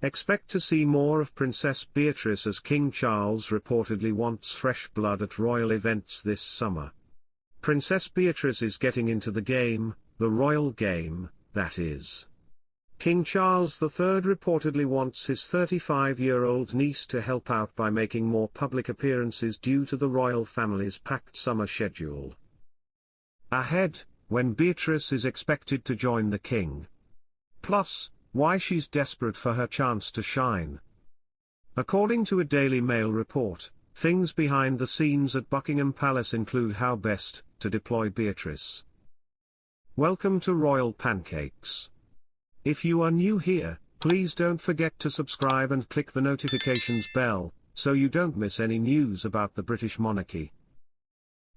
Expect to see more of Princess Beatrice as King Charles reportedly wants fresh blood at royal events this summer. Princess Beatrice is getting into the game, the royal game, that is. King Charles III reportedly wants his 35-year-old niece to help out by making more public appearances due to the royal family's packed summer schedule. Ahead, when Beatrice is expected to join the king. Plus, why she's desperate for her chance to shine. According to a Daily Mail report, things behind the scenes at Buckingham Palace include how best to deploy Beatrice. Welcome to Royal Pancakes. If you are new here, please don't forget to subscribe and click the notifications bell, so you don't miss any news about the British monarchy.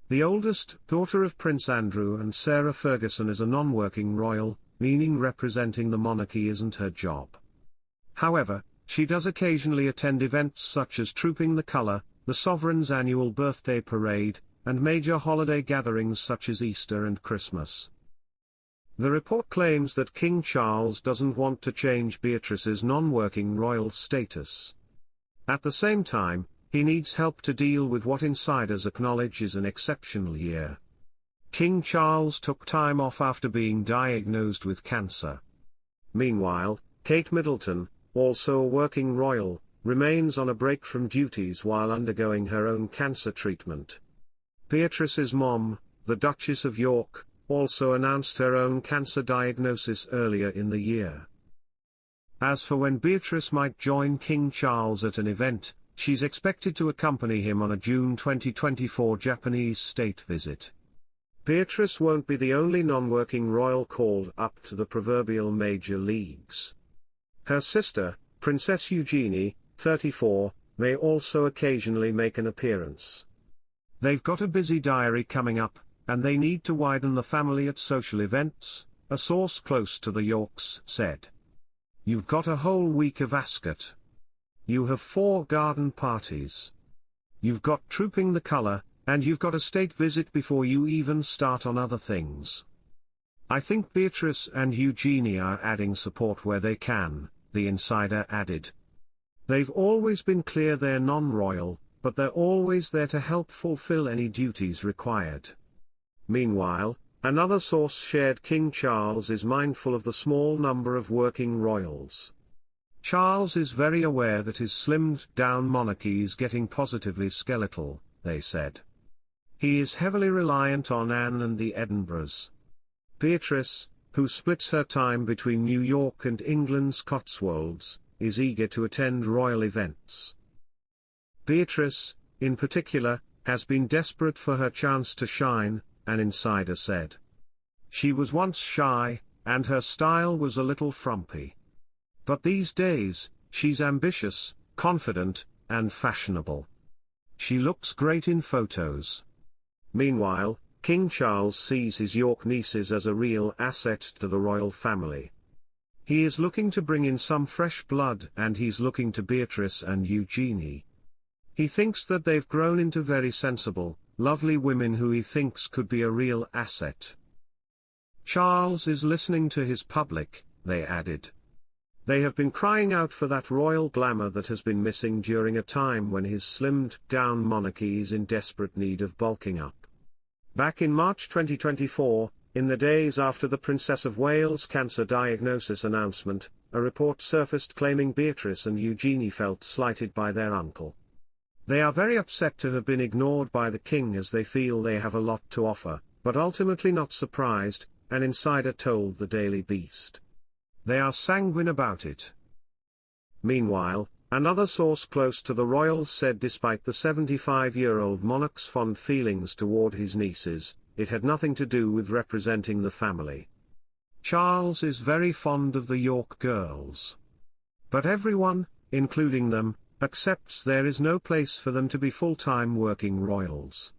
The oldest daughter of Prince Andrew and Sarah Ferguson is a non-working royal, meaning representing the monarchy isn't her job. However, she does occasionally attend events such as Trooping the Colour, the Sovereign's annual birthday parade, and major holiday gatherings such as Easter and Christmas. The report claims that King Charles doesn't want to change Beatrice's non-working royal status. At the same time, he needs help to deal with what insiders acknowledge is an exceptional year. King Charles took time off after being diagnosed with cancer. Meanwhile, Kate Middleton, also a working royal, remains on a break from duties while undergoing her own cancer treatment. Beatrice's mom, the Duchess of York, also announced her own cancer diagnosis earlier in the year. As for when Beatrice might join King Charles at an event, she's expected to accompany him on a June 2024 Japanese state visit. Beatrice won't be the only non-working royal called up to the proverbial major leagues. Her sister, Princess Eugenie, 34, may also occasionally make an appearance. They've got a busy diary coming up, and they need to widen the family at social events, a source close to the Yorks said. You've got a whole week of Ascot. You have 4 garden parties. You've got Trooping the Colour, and you've got a state visit before you even start on other things. I think Beatrice and Eugenie are adding support where they can, the insider added. They've always been clear they're non-royal, but they're always there to help fulfill any duties required. Meanwhile, another source shared King Charles is mindful of the small number of working royals. Charles is very aware that his slimmed-down monarchy is getting positively skeletal, they said. He is heavily reliant on Anne and the Edinburghs. Beatrice, who splits her time between New York and England's Cotswolds, is eager to attend royal events. Beatrice, in particular, has been desperate for her chance to shine, an insider said. She was once shy, and her style was a little frumpy. But these days, she's ambitious, confident, and fashionable. She looks great in photos. Meanwhile, King Charles sees his York nieces as a real asset to the royal family. He is looking to bring in some fresh blood, and he's looking to Beatrice and Eugenie. He thinks that they've grown into very sensible, lovely women who he thinks could be a real asset. Charles is listening to his public, they added. They have been crying out for that royal glamour that has been missing during a time when his slimmed-down monarchy is in desperate need of bulking up. Back in March 2024, in the days after the Princess of Wales' cancer diagnosis announcement, a report surfaced claiming Beatrice and Eugenie felt slighted by their uncle. They are very upset to have been ignored by the king as they feel they have a lot to offer, but ultimately not surprised, an insider told the Daily Beast. They are sanguine about it. Meanwhile, another source close to the royals said despite the 75-year-old monarch's fond feelings toward his nieces, it had nothing to do with representing the family. Charles is very fond of the York girls. But everyone, including them, accepts there is no place for them to be full-time working royals.